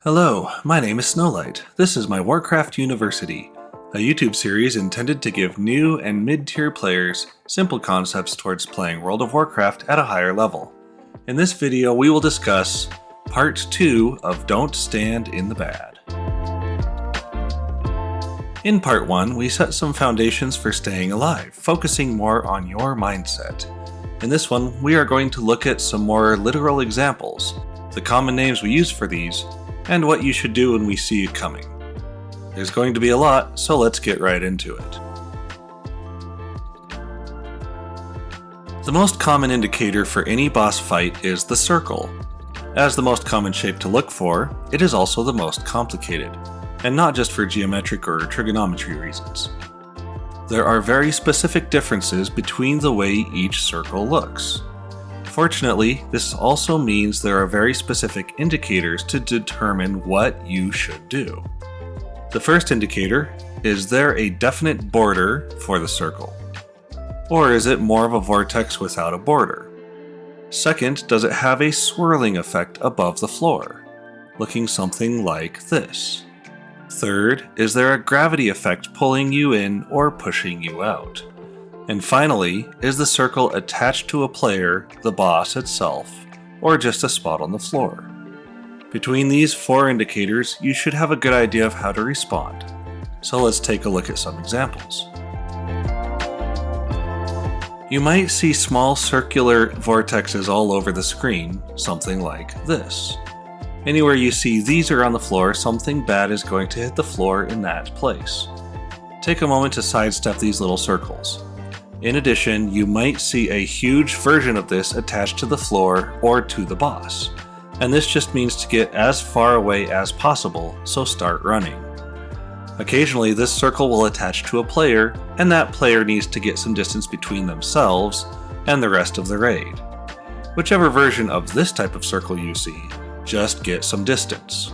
Hello, my name is Snowlight. This is my Warcraft University, a YouTube series intended to give new and mid-tier players simple concepts towards playing World of Warcraft at a higher level. In this video, we will discuss Part 2 of Don't Stand in the Bad. In Part 1, we set some foundations for staying alive, focusing more on your mindset. In this one, we are going to look at some more literal examples, the common names we use for these, and what you should do when we see it coming. There's going to be a lot, so let's get right into it. The most common indicator for any boss fight is the circle. As the most common shape to look for, it is also the most complicated, and not just for geometric or trigonometry reasons. There are very specific differences between the way each circle looks. Fortunately, this also means there are very specific indicators to determine what you should do. The first indicator, is there a definite border for the circle? Or is it more of a vortex without a border? Second, does it have a swirling effect above the floor, looking something like this? Third, is there a gravity effect pulling you in or pushing you out? And finally, is the circle attached to a player, the boss itself, or just a spot on the floor? Between these four indicators, you should have a good idea of how to respond. So let's take a look at some examples. You might see small circular vortexes all over the screen, something like this. Anywhere you see these are on the floor, something bad is going to hit the floor in that place. Take a moment to sidestep these little circles. In addition, you might see a huge version of this attached to the floor or to the boss, and this just means to get as far away as possible, so start running. Occasionally, this circle will attach to a player, and that player needs to get some distance between themselves and the rest of the raid. Whichever version of this type of circle you see, just get some distance.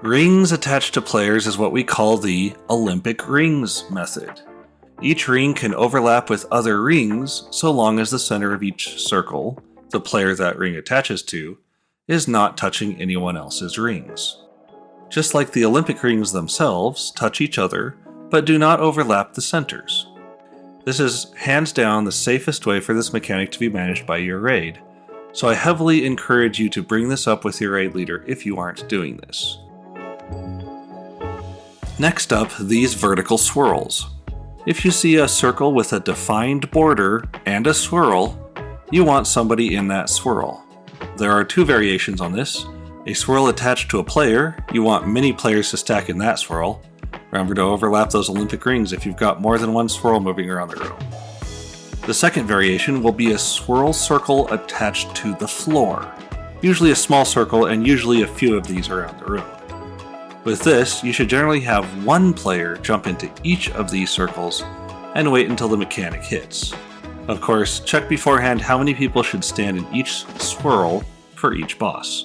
Rings attached to players is what we call the Olympic rings method. Each ring can overlap with other rings so long as the center of each circle, the player that ring attaches to, is not touching anyone else's rings. Just like the Olympic rings themselves touch each other, but do not overlap the centers. This is hands down the safest way for this mechanic to be managed by your raid, so I heavily encourage you to bring this up with your raid leader if you aren't doing this. Next up, these vertical swirls. If you see a circle with a defined border and a swirl, you want somebody in that swirl. There are two variations on this. A swirl attached to a player, you want many players to stack in that swirl. Remember to overlap those Olympic rings if you've got more than one swirl moving around the room. The second variation will be a swirl circle attached to the floor. Usually a small circle and usually a few of these around the room. With this, you should generally have one player jump into each of these circles and wait until the mechanic hits. Of course, check beforehand how many people should stand in each swirl for each boss.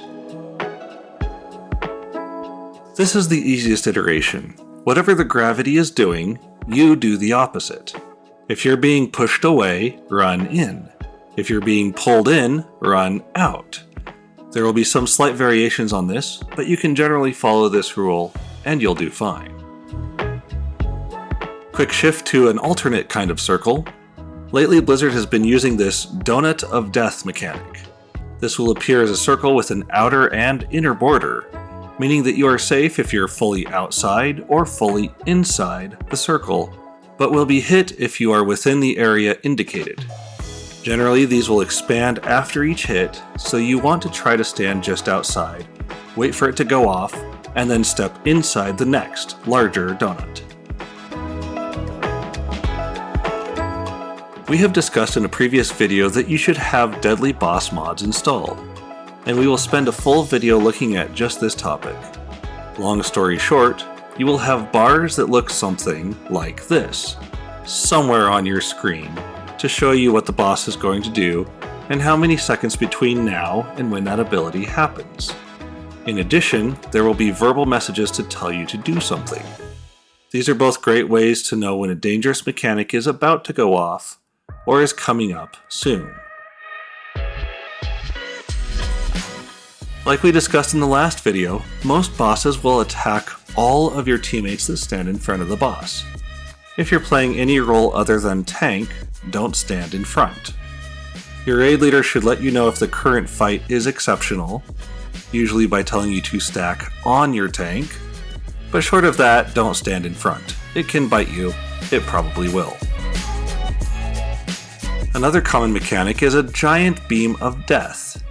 This is the easiest iteration. Whatever the gravity is doing, you do the opposite. If you're being pushed away, run in. If you're being pulled in, run out. There will be some slight variations on this, but you can generally follow this rule and you'll do fine. Quick shift to an alternate kind of circle. Lately, Blizzard has been using this Donut of Death mechanic. This will appear as a circle with an outer and inner border, meaning that you are safe if you're fully outside or fully inside the circle, but will be hit if you are within the area indicated. Generally, these will expand after each hit, so you want to try to stand just outside, wait for it to go off, and then step inside the next, larger donut. We have discussed in a previous video that you should have deadly boss mods installed, and we will spend a full video looking at just this topic. Long story short, you will have bars that look something like this, somewhere on your screen, to show you what the boss is going to do and how many seconds between now and when that ability happens. In addition, there will be verbal messages to tell you to do something. These are both great ways to know when a dangerous mechanic is about to go off or is coming up soon. Like we discussed in the last video, most bosses will attack all of your teammates that stand in front of the boss. If you're playing any role other than tank, don't stand in front. Your raid leader should let you know if the current fight is exceptional, usually by telling you to stack on your tank, but short of that, don't stand in front. It can bite you. It probably will. Another common mechanic is a giant beam of death.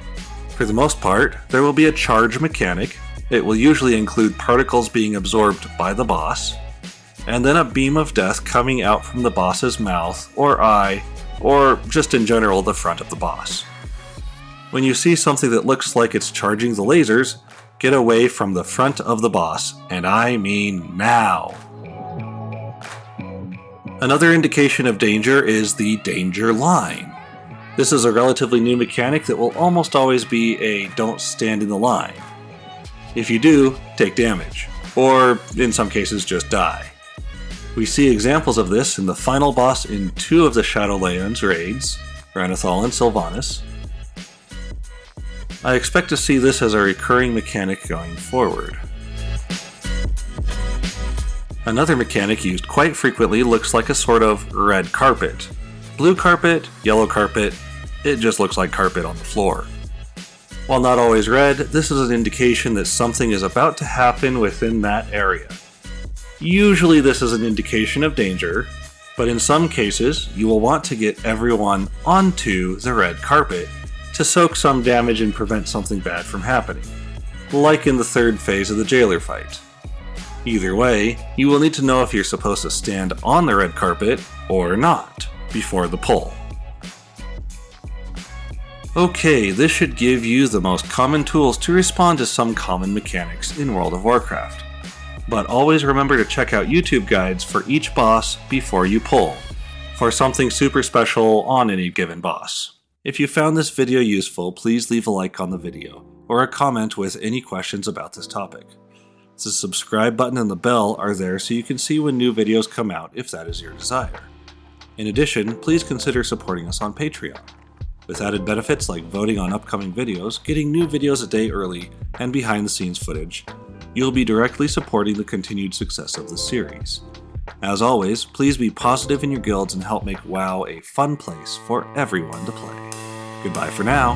For the most part, there will be a charge mechanic. It will usually include particles being absorbed by the boss, and then a beam of death coming out from the boss's mouth or eye, or just in general the front of the boss. When you see something that looks like it's charging the lasers, get away from the front of the boss, and I mean now. Another indication of danger is the danger line. This is a relatively new mechanic that will almost always be a don't stand in the line. If you do, take damage, or in some cases just die. We see examples of this in the final boss in 2 of the Shadowlands raids, Ranithal and Sylvanas. I expect to see this as a recurring mechanic going forward. Another mechanic used quite frequently looks like a sort of red carpet. Blue carpet, yellow carpet, it just looks like carpet on the floor. While not always red, this is an indication that something is about to happen within that area. Usually this is an indication of danger, but in some cases you will want to get everyone onto the red carpet to soak some damage and prevent something bad from happening, like in the 3rd phase of the jailer fight. Either way, you will need to know if you're supposed to stand on the red carpet or not before the pull. Okay, this should give you the most common tools to respond to some common mechanics in World of Warcraft. But always remember to check out YouTube guides for each boss before you pull, for something super special on any given boss. If you found this video useful, please leave a like on the video, or a comment with any questions about this topic. The subscribe button and the bell are there so you can see when new videos come out if that is your desire. In addition, please consider supporting us on Patreon. With added benefits like voting on upcoming videos, getting new videos a day early, and behind the scenes footage, you'll be directly supporting the continued success of the series. As always, please be positive in your guilds and help make WoW a fun place for everyone to play. Goodbye for now.